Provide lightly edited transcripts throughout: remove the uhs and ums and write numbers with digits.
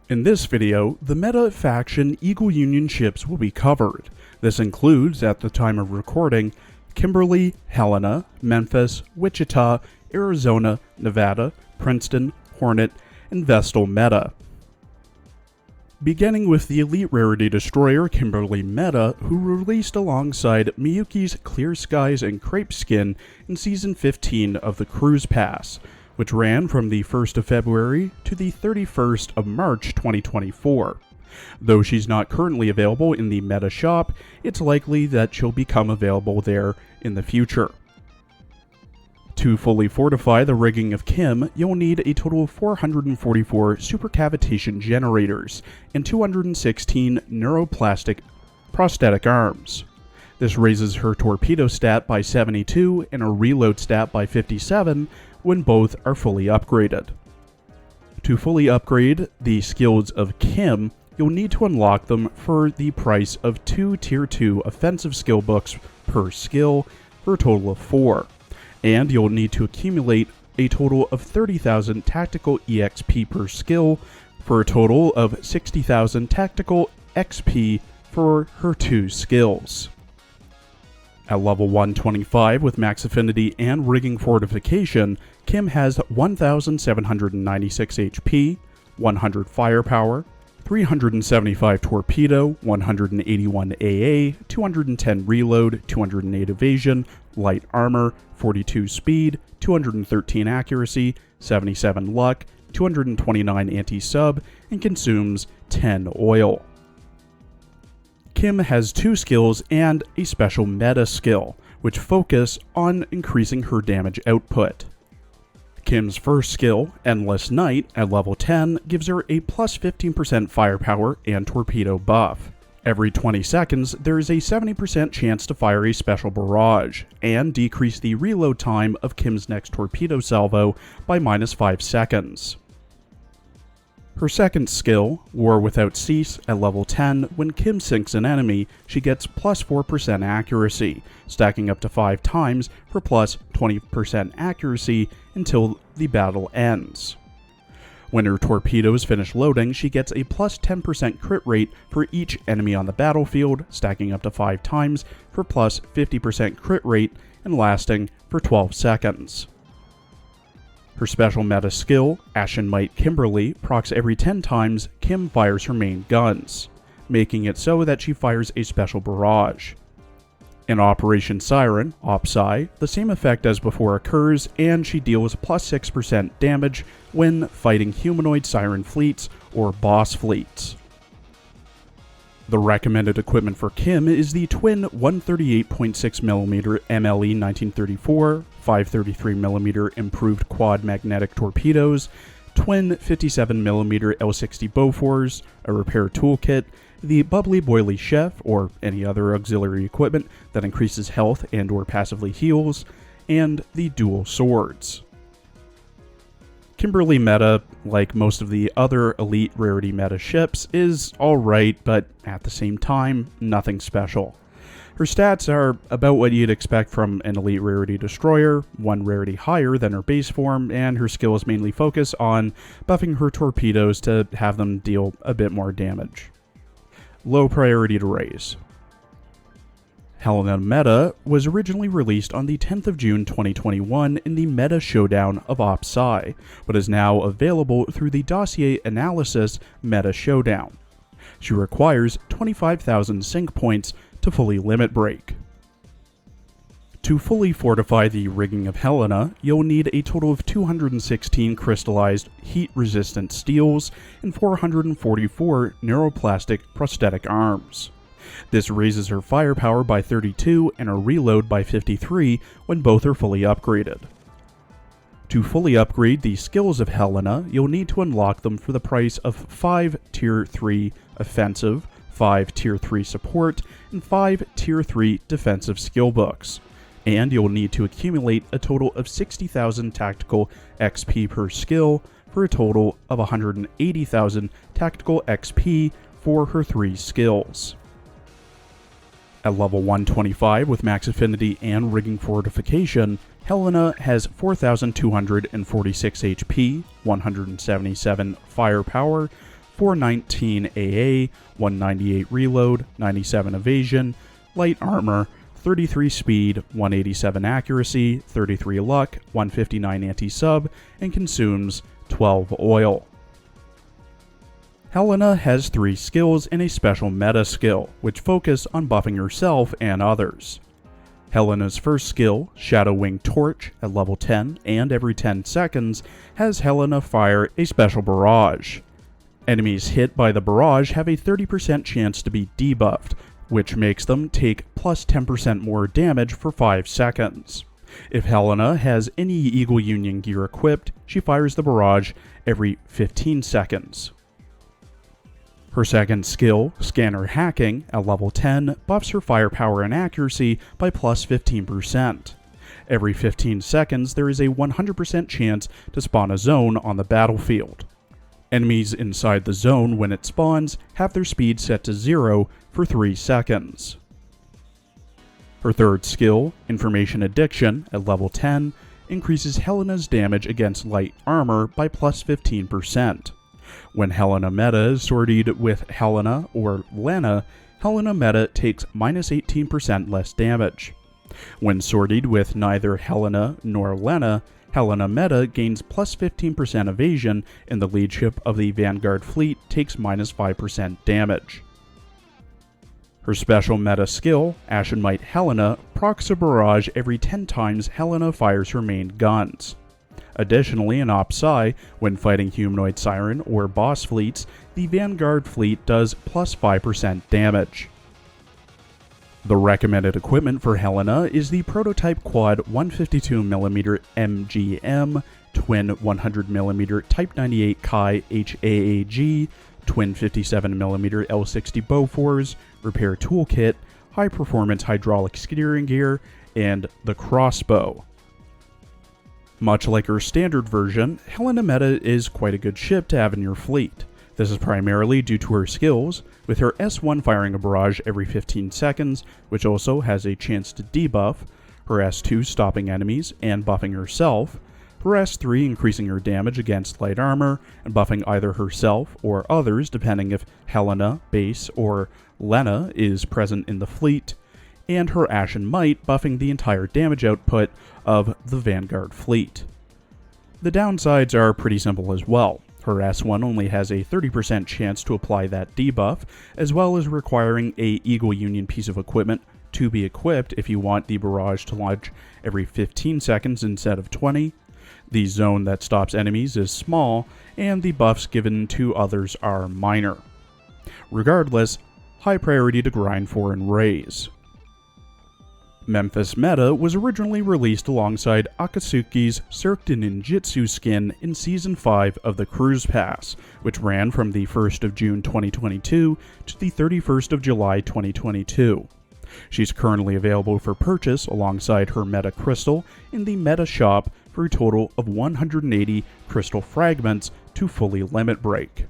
In this video, the Meta faction Eagle Union ships will be covered. This includes, at the time of recording, Kimberly, Helena, Memphis, Wichita, Arizona, Nevada, Princeton, Hornet, and Vestal META. Beginning with the elite rarity destroyer Kimberly META, who released alongside Miyuki's Clear Skies and Crepe skin in Season 15 of the Cruise Pass, which ran from the 1st of February to the 31st of March 2024. Though she's not currently available in the Meta shop, it's likely that she'll become available there in the future. To fully fortify the rigging of Kim, you'll need a total of 444 supercavitation generators and 216 neuroplastic prosthetic arms. This raises her torpedo stat by 72 and her reload stat by 57 when both are fully upgraded. To fully upgrade the skills of Kim, you'll need to unlock them for the price of 2 Tier 2 offensive skill books per skill for a total of 4. And you'll need to accumulate a total of 30,000 tactical EXP per skill for a total of 60,000 tactical XP for her 2 skills. At level 125 with max affinity and rigging fortification, Kim has 1,796 HP, 100 firepower, 375 torpedo, 181 AA, 210 reload, 208 evasion, light armor, 42 speed, 213 accuracy, 77 luck, 229 anti-sub, and consumes 10 oil. Kim has 2 skills and a special meta skill, which focus on increasing her damage output. Kim's first skill, Endless Night, at level 10, gives her a plus 15% firepower and torpedo buff. Every 20 seconds, there is a 70% chance to fire a special barrage, and decrease the reload time of Kim's next torpedo salvo by -5 seconds. Her second skill, War Without Cease, at level 10, when Kim sinks an enemy, she gets plus 4% accuracy, stacking up to 5 times for plus 20% accuracy until the battle ends. When her torpedoes finish loading, she gets a plus 10% crit rate for each enemy on the battlefield, stacking up to 5 times for plus 50% crit rate and lasting for 12 seconds. Her special meta skill, Ashen Might Kimberly, procs every 10 times Kim fires her main guns, making it so that she fires a special barrage. In Operation Siren, OpSci, the same effect as before occurs, and she deals plus 6% damage when fighting humanoid siren fleets or boss fleets. The recommended equipment for Kim is the twin 138.6mm MLE 1934, 533mm improved quad magnetic torpedoes, twin 57mm L60 Bofors, a repair toolkit, the Bubbly Boily Chef, or any other auxiliary equipment that increases health and or passively heals, and the dual swords. Kimberly META, like most of the other elite rarity meta ships, is alright, but at the same time, nothing special. Her stats are about what you'd expect from an elite rarity destroyer, 1 rarity higher than her base form, and her skills mainly focus on buffing her torpedoes to have them deal a bit more damage. Low priority to raise. Helena META was originally released on the 10th of June 2021 in the Meta Showdown of OpSci, but is now available through the Dossier Analysis Meta Showdown. She requires 25,000 sync points to fully limit break. To fully fortify the rigging of Helena, you'll need a total of 216 crystallized heat-resistant steels and 444 neuroplastic prosthetic arms. This raises her firepower by 32 and her reload by 53 when both are fully upgraded. To fully upgrade the skills of Helena, you'll need to unlock them for the price of 5 Tier 3 offensive, 5 Tier 3 support, and 5 Tier 3 defensive skill books. And you'll need to accumulate a total of 60,000 tactical XP per skill for a total of 180,000 tactical XP for her 3 skills. At level 125 with max affinity and rigging fortification, Helena has 4,246 HP, 177 firepower, 419 AA, 198 reload, 97 evasion, light armor, 33 speed, 187 accuracy, 33 luck, 159 anti-sub, and consumes 12 oil. Helena has 3 skills and a special meta skill, which focus on buffing herself and others. Helena's first skill, Shadow Wing Torch, at level 10 and every 10 seconds, has Helena fire a special barrage. Enemies hit by the barrage have a 30% chance to be debuffed, which makes them take plus 10% more damage for 5 seconds. If Helena has any Eagle Union gear equipped, she fires the barrage every 15 seconds. Her second skill, Scanner Hacking, at level 10, buffs her firepower and accuracy by plus 15%. Every 15 seconds, there is a 100% chance to spawn a zone on the battlefield. Enemies inside the zone when it spawns have their speed set to 0 for 3 seconds. Her third skill, Information Addiction, at level 10, increases Helena's damage against light armor by plus 15%. When Helena META is sorted with Helena or Lena, Helena META takes minus 18% less damage. When sorted with neither Helena nor Lena, Helena META gains plus 15% evasion, and the lead ship of the Vanguard fleet takes minus 5% damage. Her special meta skill, Ashen Might Helena, procs a barrage every 10 times Helena fires her main guns. Additionally, in Op Psi, when fighting Humanoid Siren or boss fleets, the Vanguard fleet does plus 5% damage. The recommended equipment for Helena is the prototype quad 152mm MGM, twin 100mm Type 98 Kai HAAG, twin 57mm L60 Bofors, repair toolkit, high-performance hydraulic steering gear, and the crossbow. Much like her standard version, Helena META is quite a good ship to have in your fleet. This is primarily due to her skills, with her S1 firing a barrage every 15 seconds, which also has a chance to debuff, her S2 stopping enemies and buffing herself, her S3 increasing her damage against light armor and buffing either herself or others depending if Helena, Base, or Lena is present in the fleet, and her Ashen Might buffing the entire damage output of the Vanguard fleet. The downsides are pretty simple as well. Her S1 only has a 30% chance to apply that debuff, as well as requiring a Eagle Union piece of equipment to be equipped if you want the barrage to launch every 15 seconds instead of 20. The zone that stops enemies is small, and the buffs given to others are minor. Regardless, high priority to grind for and raise. Memphis META was originally released alongside Akatsuki's Cirque Ninjutsu skin in Season 5 of the Cruise Pass, which ran from the 1st of June 2022 to the 31st of July 2022. She's currently available for purchase alongside her Meta Crystal in the Meta Shop for a total of 180 crystal fragments to fully limit break.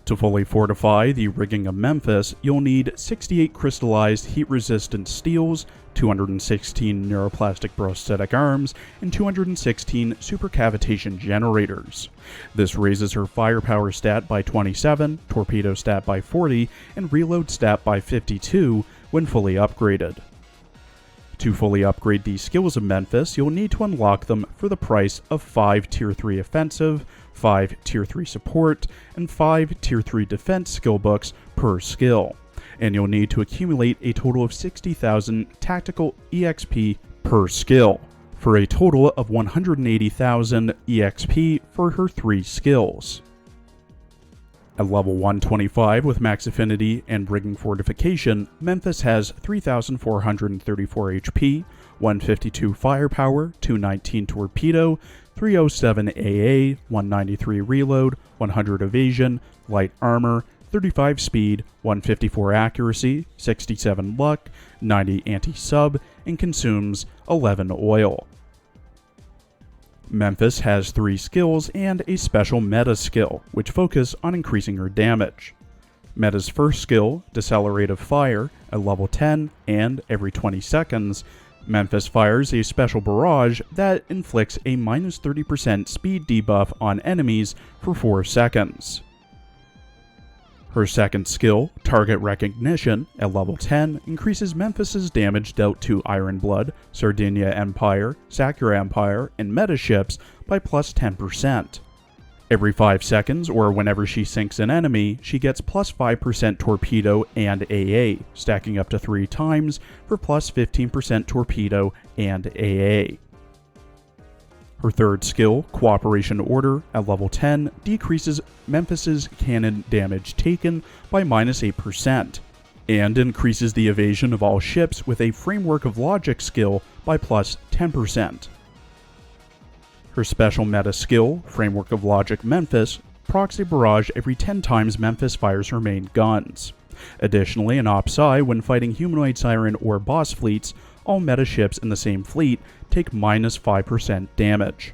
To fully fortify the rigging of Memphis, you'll need 68 crystallized heat-resistant steels, 216 neuroplastic prosthetic arms, and 216 supercavitation generators. This raises her firepower stat by 27, torpedo stat by 40, and reload stat by 52 when fully upgraded. To fully upgrade the skills of Memphis, you'll need to unlock them for the price of 5 Tier 3 Offensive, 5 Tier 3 Support, and 5 Tier 3 Defense skill books per skill, and you'll need to accumulate a total of 60,000 Tactical EXP per skill, for a total of 180,000 EXP for her 3 skills. At level 125 with max affinity and rigging fortification, Memphis has 3,434 HP, 152 firepower, 219 torpedo, 307 AA, 193 reload, 100 evasion, light armor, 35 speed, 154 accuracy, 67 luck, 90 anti-sub, and consumes 11 oil. Memphis has 3 skills and a special meta skill, which focus on increasing her damage. Meta's first skill, Decelerative Fire, at level 10 and every 20 seconds, Memphis fires a special barrage that inflicts a minus 30% speed debuff on enemies for 4 seconds. Her second skill, Target Recognition, at level 10, increases Memphis's damage dealt to Iron Blood, Sardinia Empire, Sakura Empire, and Meta ships by plus 10%. Every 5 seconds, or whenever she sinks an enemy, she gets plus 5% Torpedo and AA, stacking up to 3 times for plus 15% Torpedo and AA. Her third skill, Cooperation Order, at level 10, decreases Memphis's cannon damage taken by minus 8%, and increases the evasion of all ships with a Framework of Logic skill by plus 10%. Her special meta skill, Framework of Logic Memphis, procs a barrage every 10 times Memphis fires her main guns. Additionally, in OpSci, when fighting Humanoid Siren or boss fleets, all meta ships in the same fleet take minus 5% damage.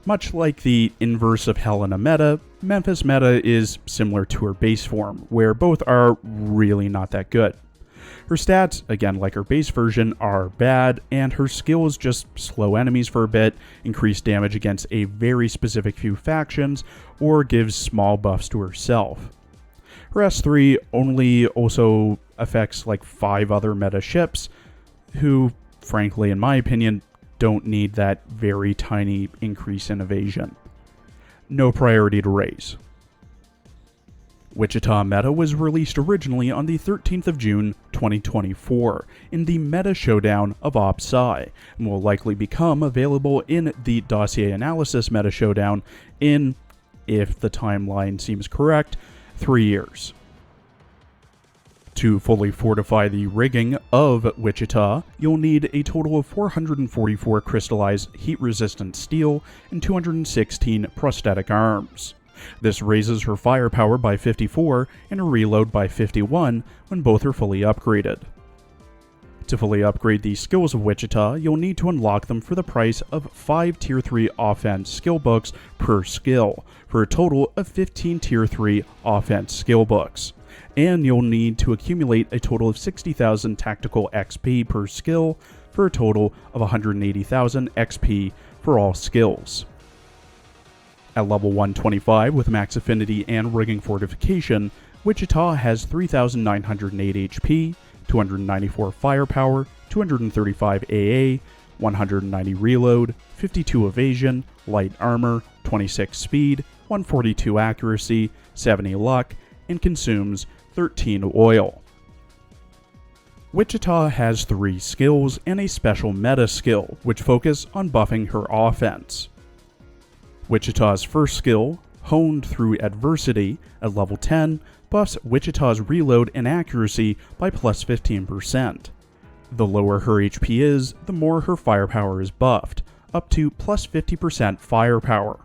Much like the inverse of Helena META, Memphis META is similar to her base form, where both are really not that good. Her stats, again like her base version, are bad, and her skills just slow enemies for a bit, increase damage against a very specific few factions, or gives small buffs to herself. Her S3 only also affects like 5 other meta ships, who, frankly, in my opinion, don't need that very tiny increase in evasion. No priority to raise. Wichita META was released originally on the 13th of June 2024 in the Meta Showdown of OpSci, and will likely become available in the Dossier Analysis Meta Showdown in, if the timeline seems correct, 3 years. To fully fortify the rigging of Wichita, you'll need a total of 444 crystallized heat-resistant steel and 216 prosthetic arms. This raises her firepower by 54 and her reload by 51 when both are fully upgraded. To fully upgrade the skills of Wichita, you'll need to unlock them for the price of 5 Tier 3 offense skill books per skill, for a total of 15 Tier 3 offense skill books. And you'll need to accumulate a total of 60,000 tactical XP per skill, for a total of 180,000 XP for all skills. At level 125 with max affinity and rigging fortification, Wichita has 3,908 HP, 294 firepower, 235 AA, 190 reload, 52 evasion, light armor, 26 speed, 142 accuracy, 70 luck, and consumes 13 oil. Wichita has 3 skills and a special meta skill, which focus on buffing her offense. Wichita's first skill, Honed Through Adversity, at level 10, buffs Wichita's reload and accuracy by plus 15%. The lower her HP is, the more her firepower is buffed, up to plus 50% firepower.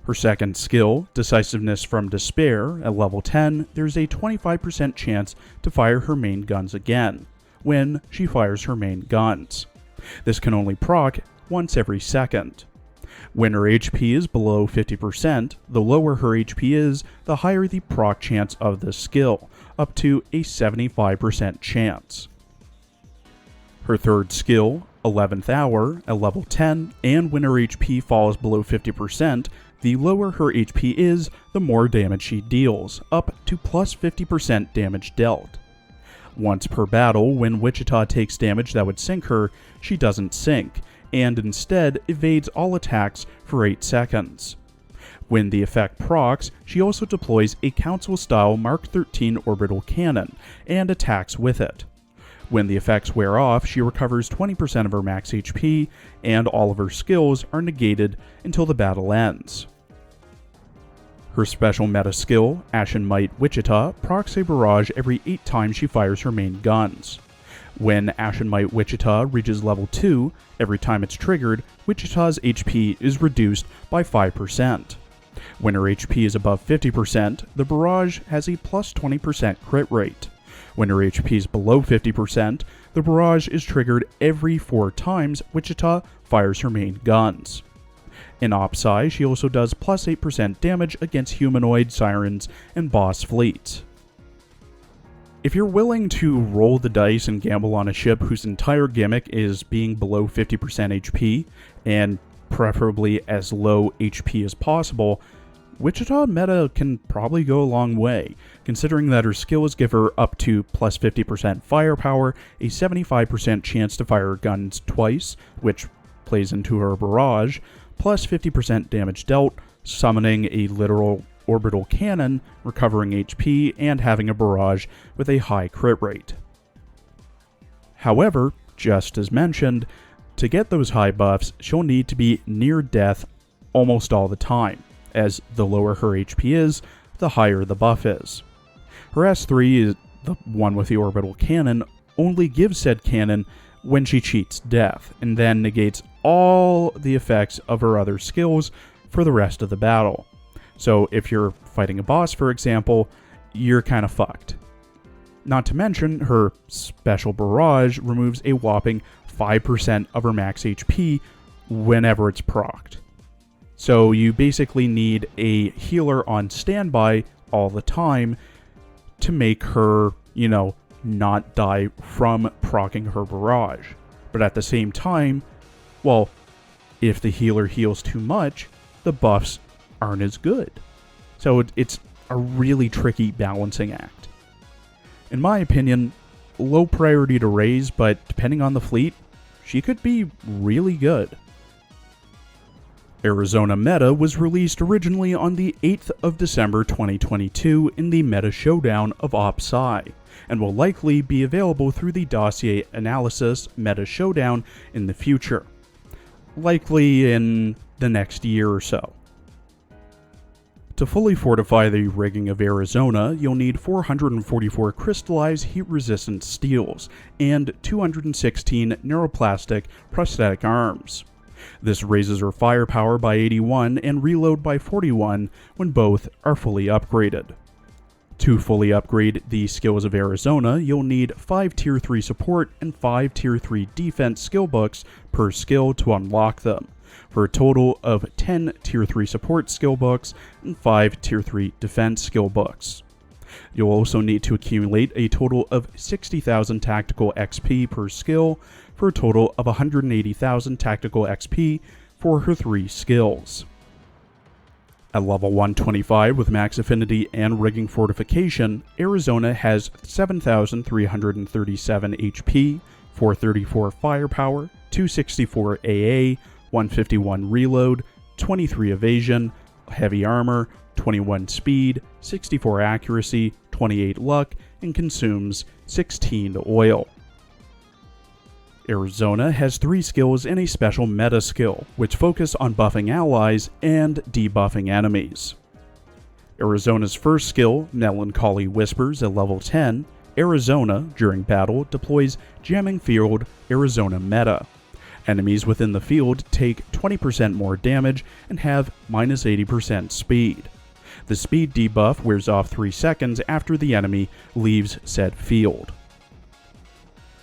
Her second skill, Decisiveness from Despair, at level 10, there's a 25% chance to fire her main guns again, when she fires her main guns. This can only proc once every second. When her HP is below 50%, the lower her HP is, the higher the proc chance of this skill, up to a 75% chance. Her third skill, 11th Hour, at level 10, and when her HP falls below 50%, the lower her HP is, the more damage she deals, up to plus 50% damage dealt. Once per battle, when Wichita takes damage that would sink her, she doesn't sink, and instead evades all attacks for 8 seconds. When the effect procs, she also deploys a Council-style Mark 13 orbital cannon, and attacks with it. When the effects wear off, she recovers 20% of her max HP, and all of her skills are negated until the battle ends. Her special meta skill, Ashen Might Wichita, procs a barrage every 8 times she fires her main guns. When Ashen Might Wichita reaches level 2, every time it's triggered, Wichita's HP is reduced by 5%. When her HP is above 50%, the barrage has a plus 20% crit rate. When her HP is below 50%, the barrage is triggered every 4 times Wichita fires her main guns. In OpSci, she also does plus 8% damage against humanoid, sirens, and boss fleets. If you're willing to roll the dice and gamble on a ship whose entire gimmick is being below 50% HP, and preferably as low HP as possible, Wichita META can probably go a long way, considering that her skills give her up to plus 50% firepower, a 75% chance to fire guns twice, which plays into her barrage, plus 50% damage dealt, summoning a literal orbital cannon, recovering HP, and having a barrage with a high crit rate. However, just as mentioned, to get those high buffs, she'll need to be near death almost all the time, as the lower her HP is, the higher the buff is. Her S3, the one with the orbital cannon, only gives said cannon when she cheats death, and then negates all the effects of her other skills for the rest of the battle. So if you're fighting a boss, for example, you're kind of fucked. Not to mention, her special barrage removes a whopping 5% of her max HP whenever it's procced. So you basically need a healer on standby all the time to make her, not die from proccing her barrage. But at the same time, well, if the healer heals too much, the buffs aren't as good. So it's a really tricky balancing act. In my opinion, low priority to raise, but depending on the fleet, she could be really good. Arizona META was released originally on the 8th of December 2022 in the Meta Showdown of OpSci, and will likely be available through the dossier analysis Meta Showdown in the future, likely in the next year or so. To fully fortify the rigging of Arizona, you'll need 444 crystallized heat-resistant steels and 216 neuroplastic prosthetic arms. This raises her firepower by 81 and reload by 41 when both are fully upgraded. To fully upgrade the skills of Arizona, you'll need 5 Tier 3 support and 5 Tier 3 defense skill books per skill to unlock them, for a total of 10 Tier 3 support skill books and 5 Tier 3 defense skill books. You'll also need to accumulate a total of 60,000 tactical XP per skill, for a total of 180,000 tactical XP for her 3 skills. At level 125 with max affinity and rigging fortification, Arizona has 7,337 HP, 434 firepower, 264 AA, 151 reload, 23 evasion, heavy armor, 21 speed, 64 accuracy, 28 luck, and consumes 16 oil. Arizona has 3 skills and a special meta skill, which focus on buffing allies and debuffing enemies. Arizona's first skill, Melancholy Whispers at level 10, Arizona, during battle, deploys Jamming Field Arizona META. Enemies within the field take 20% more damage and have minus 80% speed. The speed debuff wears off 3 seconds after the enemy leaves said field.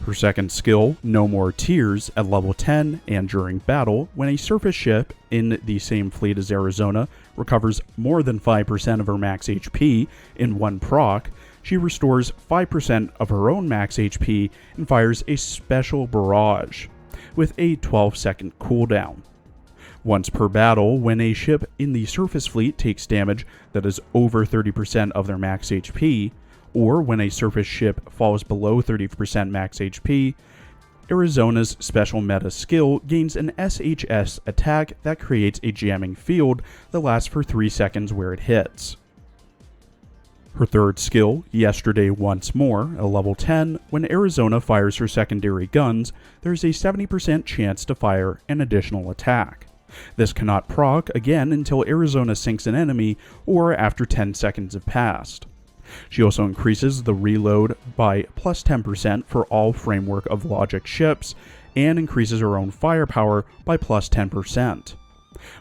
Her second skill, No More Tears, at level 10 and during battle, when a surface ship in the same fleet as Arizona recovers more than 5% of her max HP in one proc, she restores 5% of her own max HP and fires a special barrage, with a 12-second cooldown. Once per battle, when a ship in the surface fleet takes damage that is over 30% of their max HP, or when a surface ship falls below 30% max HP, Arizona's special meta skill gains an SHS attack that creates a jamming field that lasts for 3 seconds where it hits. Her third skill, Yesterday Once More, at level 10, when Arizona fires her secondary guns, there's a 70% chance to fire an additional attack. This cannot proc again until Arizona sinks an enemy or after 10 seconds have passed. She also increases the reload by plus 10% for all Framework of Logic ships, and increases her own firepower by plus 10%.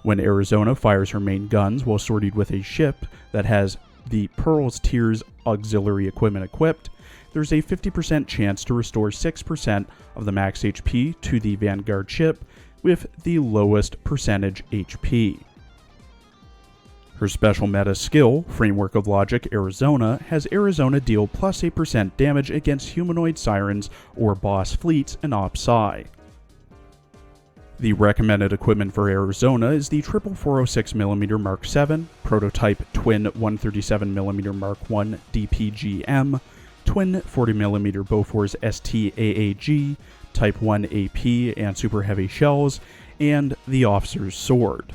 When Arizona fires her main guns while sortied with a ship that has the Pearl's Tears auxiliary equipment equipped, there's a 50% chance to restore 6% of the max HP to the Vanguard ship with the lowest percentage HP. Her special meta skill, Framework of Logic Arizona, has Arizona deal plus 8% damage against humanoid sirens or boss fleets in OpSci. The recommended equipment for Arizona is the triple 406mm Mark 7, prototype twin 137mm Mark 1 DPGM, twin 40mm Bofors STAAG, Type 1 AP and super heavy shells, and the Officer's Sword.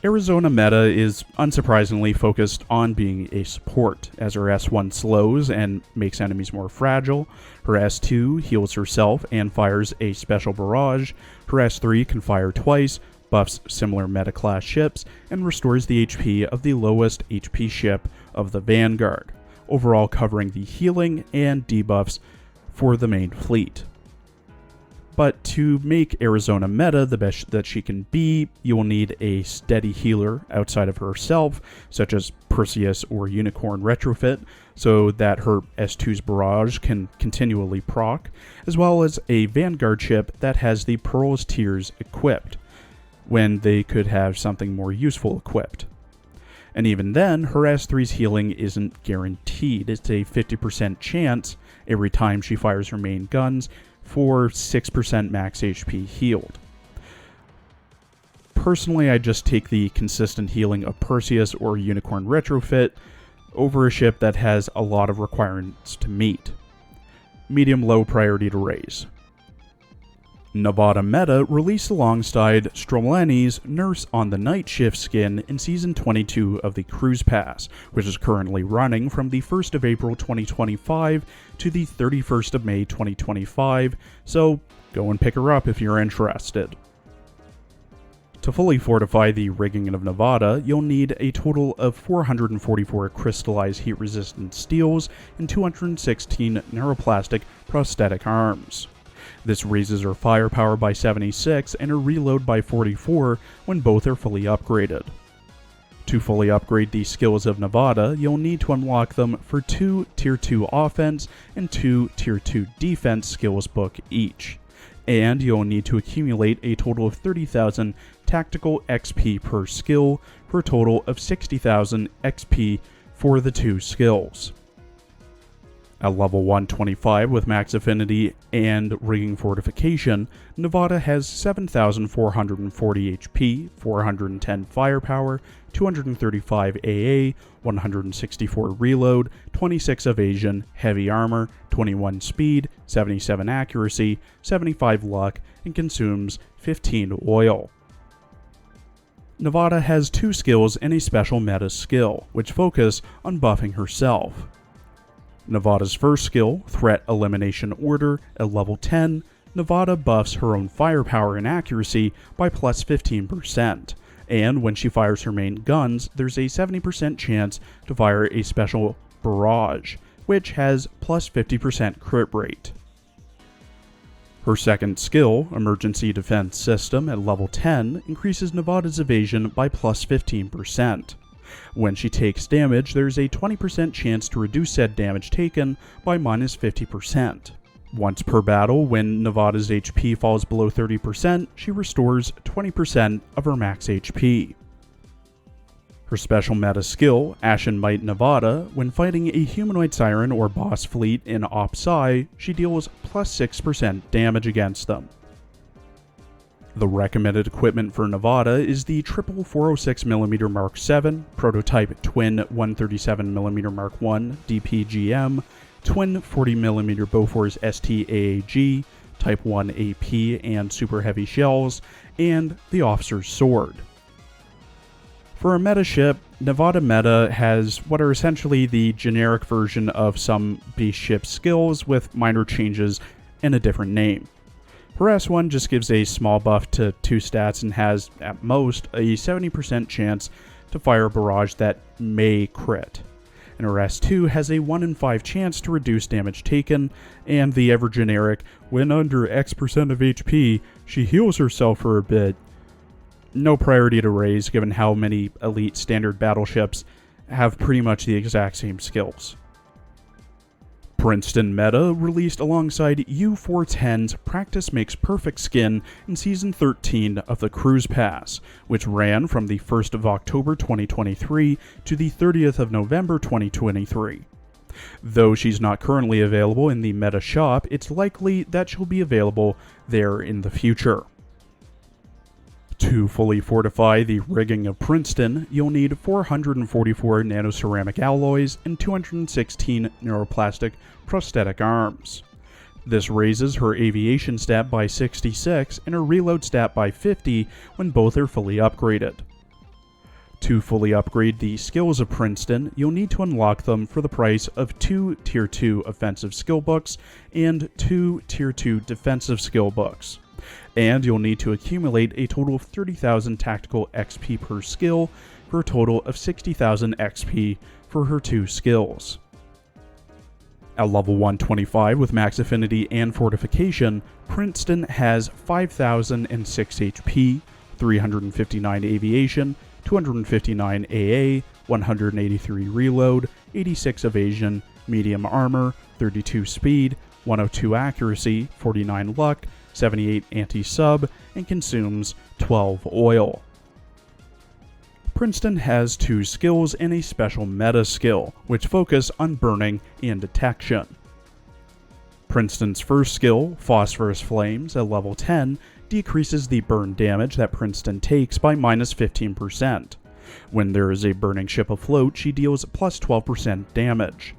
Arizona META is unsurprisingly focused on being a support, as her S1 slows and makes enemies more fragile, her S2 heals herself and fires a special barrage, her S3 can fire twice, buffs similar meta-class ships, and restores the HP of the lowest HP ship of the Vanguard, overall covering the healing and debuffs for the main fleet. But to make Arizona META the best that she can be, you will need a steady healer outside of herself, such as Perseus or Unicorn Retrofit, so that her S2's barrage can continually proc, as well as a Vanguard ship that has the Pearl's Tears equipped, when they could have something more useful equipped. And even then, her S3's healing isn't guaranteed. It's a 50% chance every time she fires her main guns, for 6% max HP healed. Personally, I just take the consistent healing of Perseus or Unicorn Retrofit over a ship that has a lot of requirements to meet. Medium-low priority to raise. Nevada META released alongside Stromleni's Nurse on the Night Shift skin in Season 22 of the Cruise Pass, which is currently running from the 1st of April 2025 to the 31st of May 2025, so go and pick her up if you're interested. To fully fortify the rigging of Nevada, you'll need a total of 444 crystallized heat-resistant steels and 216 neuroplastic prosthetic arms. This raises her firepower by 76 and her reload by 44 when both are fully upgraded. To fully upgrade the skills of Nevada, you'll need to unlock them for 2 Tier 2 offense and 2 Tier 2 defense skills book each, and you'll need to accumulate a total of 30,000 tactical XP per skill for a total of 60,000 XP for the 2 skills. At level 125 with max affinity and rigging fortification, Nevada has 7,440 HP, 410 firepower, 235 AA, 164 reload, 26 evasion, heavy armor, 21 speed, 77 accuracy, 75 luck, and consumes 15 oil. Nevada has 2 skills and a special meta skill, which focus on buffing herself. Nevada's first skill, Threat Elimination Order, at level 10, Nevada buffs her own firepower and accuracy by plus 15%, and when she fires her main guns, there's a 70% chance to fire a special barrage, which has plus 50% crit rate. Her second skill, Emergency Defense System, at level 10, increases Nevada's evasion by plus 15%. When she takes damage, there's a 20% chance to reduce said damage taken by minus 50%. Once per battle, when Nevada's HP falls below 30%, she restores 20% of her max HP. Her special meta skill, Ashen Might Nevada, when fighting a humanoid siren or boss fleet in Op Psi, she deals plus 6% damage against them. The recommended equipment for Nevada is the triple 406mm Mark 7, prototype twin 137mm Mark 1 DPGM, twin 40mm Bofors STAAG, Type 1 AP and super heavy shells, and the Officer's Sword. For a meta ship, Nevada META has what are essentially the generic version of some base ship skills with minor changes and a different name. Her S1 just gives a small buff to 2 stats and has, at most, a 70% chance to fire a barrage that may crit. And her S2 has a 1 in 5 chance to reduce damage taken, and the ever-generic, when under X% of HP, she heals herself for a bit. No priority to raise given how many elite standard battleships have pretty much the exact same skills. Princeton META released alongside U410's Practice Makes Perfect skin in Season 13 of the Cruise Pass, which ran from the 1st of October 2023 to the 30th of November 2023. Though she's not currently available in the Meta shop, it's likely that she'll be available there in the future. To fully fortify the rigging of Princeton, you'll need 444 nanoceramic alloys and 216 neuroplastic prosthetic arms. This raises her aviation stat by 66 and her reload stat by 50 when both are fully upgraded. To fully upgrade the skills of Princeton, you'll need to unlock them for the price of 2 Tier 2 offensive skill books and 2 Tier 2 defensive skill books. And you'll need to accumulate a total of 30,000 tactical XP per skill for a total of 60,000 XP for her 2 skills. At level 125 with max affinity and fortification, Princeton has 5,006 HP, 359 aviation, 259 AA, 183 reload, 86 evasion, medium armor, 32 speed, 102 accuracy, 49 luck, 78 anti-sub, and consumes 12 oil. Princeton has 2 skills and a special meta skill, which focus on burning and detection. Princeton's first skill, Phosphorus Flames, at level 10, decreases the burn damage that Princeton takes by minus 15%. When there is a burning ship afloat, she deals plus 12% damage.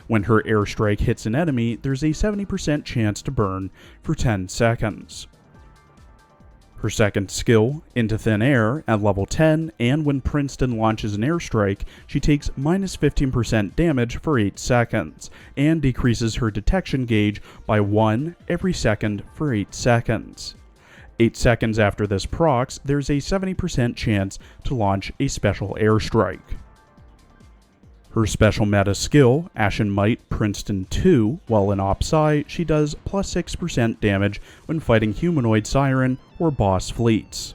When her airstrike hits an enemy, there's a 70% chance to burn for 10 seconds. Her second skill, Into Thin Air, at level 10, and when Princeton launches an airstrike, she takes minus 15% damage for 8 seconds, and decreases her detection gauge by 1 every second for 8 seconds. 8 seconds after this procs, there's a 70% chance to launch a special airstrike. Her special meta skill, Ashen Might Princeton 2, while in Op Psi, she does plus 6% damage when fighting humanoid siren or boss fleets.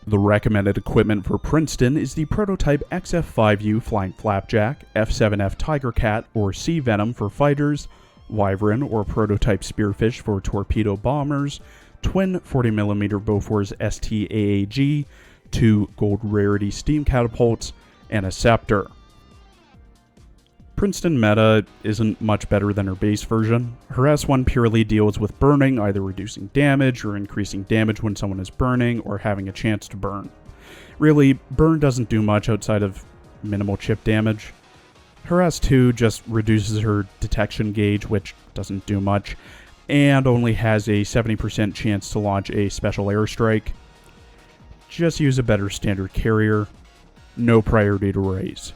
The recommended equipment for Princeton is the prototype XF5U Flying Flapjack, F7F Tiger Cat or Sea Venom for fighters, Wyvern or prototype Spearfish for torpedo bombers, twin 40mm Bofors ST-AAG, 2 gold rarity steam catapults, and a scepter. Princeton Meta isn't much better than her base version. Her S1 purely deals with burning, either reducing damage or increasing damage when someone is burning or having a chance to burn. Really, burn doesn't do much outside of minimal chip damage. Her S2 just reduces her detection gauge, which doesn't do much, and only has a 70% chance to launch a special airstrike. Just use a better standard carrier. No priority to raise.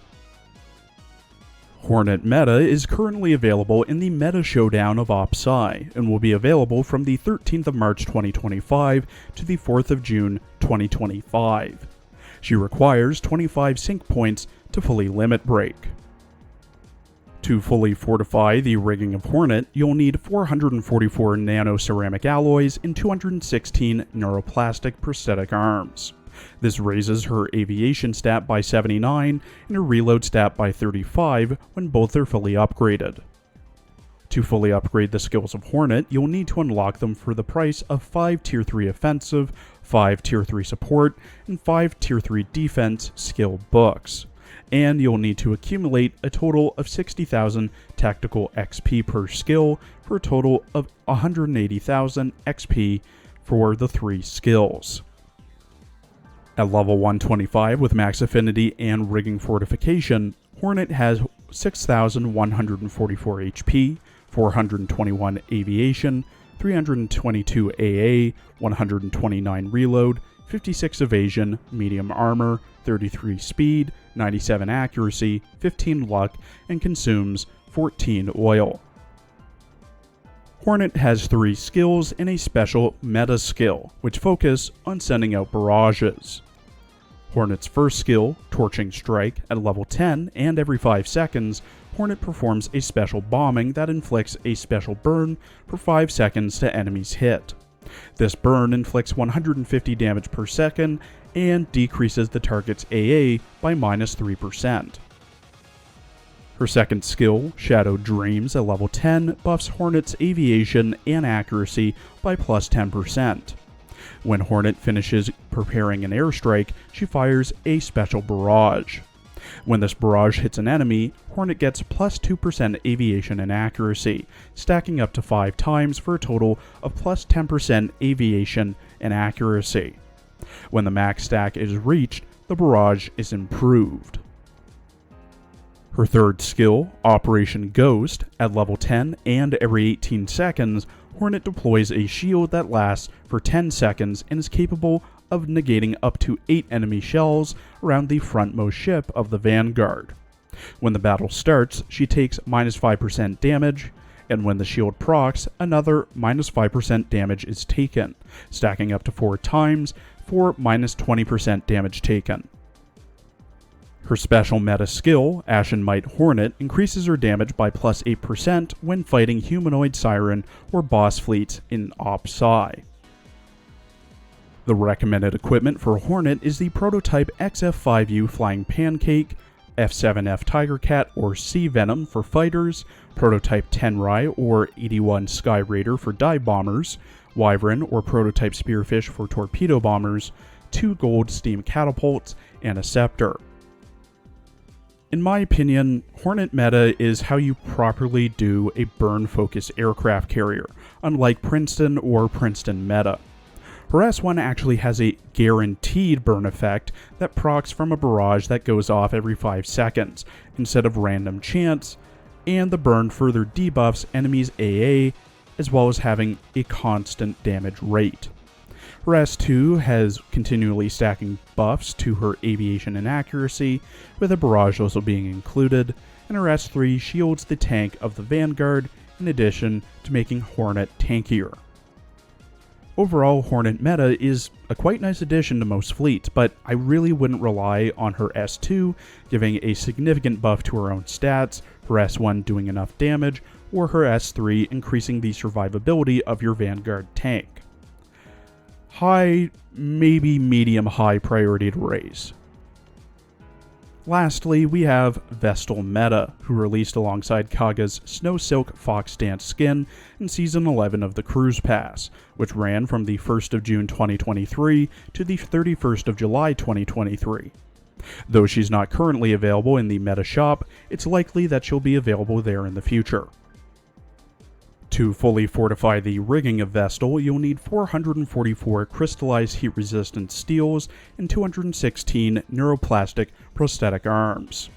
Hornet META is currently available in the Meta Showdown of Op Psi, and will be available from the 13th of March 2025 to the 4th of June 2025. She requires 25 sync points to fully limit break. To fully fortify the rigging of Hornet, you'll need 444 nanoceramic alloys and 216 neuroplastic prosthetic arms. This raises her aviation stat by 79 and her reload stat by 35 when both are fully upgraded. To fully upgrade the skills of Hornet, you'll need to unlock them for the price of 5 Tier 3 offensive, 5 Tier 3 support, and 5 Tier 3 defense skill books. And you'll need to accumulate a total of 60,000 tactical XP per skill for a total of 180,000 XP for the 3 skills. At level 125 with max affinity and rigging fortification, Hornet has 6,144 HP, 421 aviation, 322 AA, 129 reload, 56 evasion, medium armor, 33 speed, 97 accuracy, 15 luck, and consumes 14 oil. Hornet has 3 skills and a special meta skill, which focus on sending out barrages. Hornet's first skill, Torching Strike, at level 10 and every 5 seconds, Hornet performs a special bombing that inflicts a special burn for 5 seconds to enemies hit. This burn inflicts 150 damage per second and decreases the target's AA by minus 3%. Her second skill, Shadow Dreams at level 10, buffs Hornet's aviation and accuracy by plus 10%. When Hornet finishes preparing an airstrike, she fires a special barrage. When this barrage hits an enemy, Hornet gets plus 2% aviation and accuracy, stacking up to 5 times for a total of plus 10% aviation and accuracy. When the max stack is reached, the barrage is improved. Her third skill, Operation Ghost, at level 10 and every 18 seconds, Hornet deploys a shield that lasts for 10 seconds and is capable of negating up to 8 enemy shells around the frontmost ship of the Vanguard. When the battle starts, she takes minus 5% damage, and when the shield procs, another minus 5% damage is taken, stacking up to 4 times for minus 20% damage taken. Her special meta skill, Ashen Might Hornet, increases her damage by plus 8% when fighting Humanoid Siren or boss fleets in Op Psi. The recommended equipment for Hornet is the prototype XF5U Flying Pancake, F7F Tiger Cat or Sea Venom for fighters, prototype Tenrai or 81 Sky Raider for dive bombers, Wyvern or prototype Spearfish for torpedo bombers, 2 gold steam catapults, and a scepter. In my opinion, Hornet Meta is how you properly do a burn-focused aircraft carrier, unlike Princeton or Princeton META. Her S1 actually has a guaranteed burn effect that procs from a barrage that goes off every 5 seconds, instead of random chance, and the burn further debuffs enemies' AA, as well as having a constant damage rate. Her S2 has continually stacking buffs to her aviation and accuracy, with a barrage also being included, and her S3 shields the tank of the Vanguard, in addition to making Hornet tankier. Overall, Hornet Meta is a quite nice addition to most fleets, but I really wouldn't rely on her S2 giving a significant buff to her own stats, her S1 doing enough damage, or her S3 increasing the survivability of your Vanguard tank. High, maybe medium-high priority to raise. Lastly, we have Vestal META, who released alongside Kaga's Snow Silk Fox Dance skin in Season 11 of the Cruise Pass, which ran from the 1st of June 2023 to the 31st of July 2023. Though she's not currently available in the Meta shop, it's likely that she'll be available there in the future. To fully fortify the rigging of Vestal, you'll need 444 crystallized heat-resistant steels and 216 neuroplastic prosthetic arms.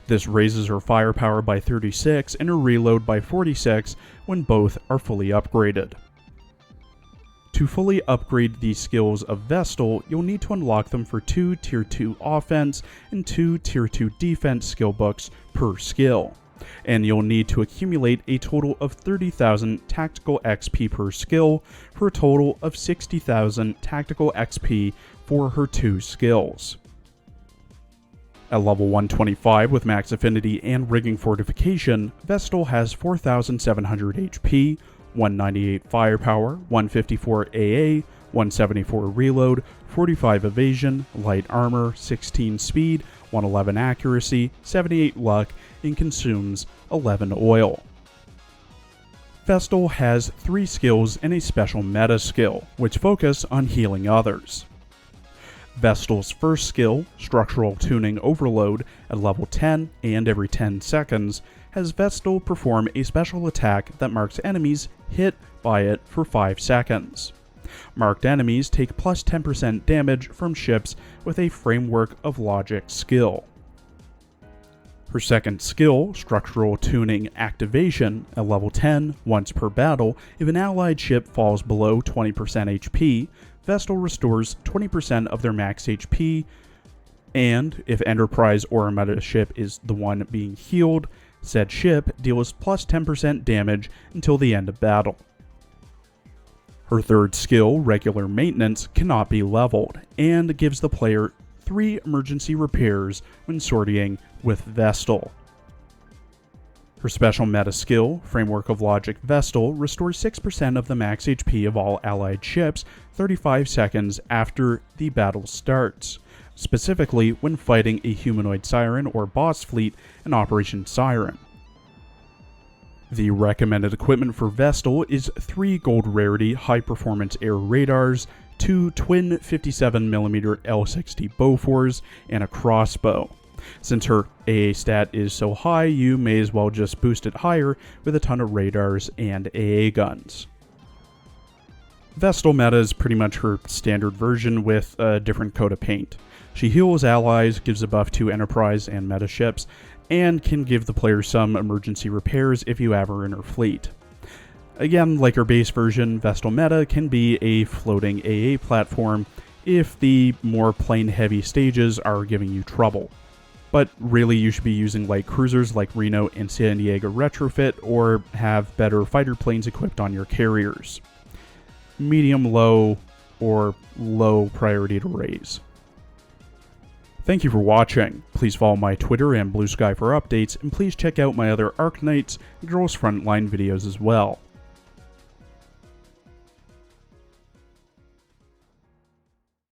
This raises her firepower by 36 and her reload by 46 when both are fully upgraded. To fully upgrade the skills of Vestal, you'll need to unlock them for 2 Tier 2 offense and 2 Tier 2 defense skill books per skill, and you'll need to accumulate a total of 30,000 tactical XP per skill for a total of 60,000 tactical XP for her 2 skills. At level 125 with max affinity and rigging fortification, Vestal has 4,700 HP, 198 firepower, 154 AA, 174 reload, 45 evasion, light armor, 16 speed, 111 accuracy, 78 luck, and consumes 11 oil. Vestal has 3 skills and a special meta skill, which focus on healing others. Vestal's first skill, Structural Tuning Overload, at level 10 and every 10 seconds, has Vestal perform a special attack that marks enemies hit by it for 5 seconds. Marked enemies take plus 10% damage from ships with a Framework of Logic skill. Her second skill, Structural Tuning Activation, at level 10, once per battle, if an allied ship falls below 20% HP, Vestal restores 20% of their max HP, and if Enterprise or a meta ship is the one being healed, said ship deals plus 10% damage until the end of battle. Her third skill, Regular Maintenance, cannot be leveled, and gives the player 3 emergency repairs when sortying with Vestal. Her special meta skill, Framework of Logic Vestal, restores 6% of the max HP of all allied ships 35 seconds after the battle starts, specifically when fighting a Humanoid Siren or boss fleet in Operation Siren. The recommended equipment for Vestal is 3 gold rarity high-performance air radars, 2 twin 57mm L60 Bofors, and a crossbow. Since her AA stat is so high, you may as well just boost it higher with a ton of radars and AA guns. Vestal META is pretty much her standard version with a different coat of paint. She heals allies, gives a buff to Enterprise and Meta ships, and can give the player some emergency repairs if you have her in her fleet. Again, like her base version, Vestal META can be a floating AA platform if the more plane-heavy stages are giving you trouble. But really, you should be using light cruisers like Reno and San Diego Retrofit, or have better fighter planes equipped on your carriers. Medium, low, or low priority to raise. Thank you for watching. Please follow my Twitter and Blue Sky for updates, and please check out my other Arc Knights and Girls Frontline videos as well.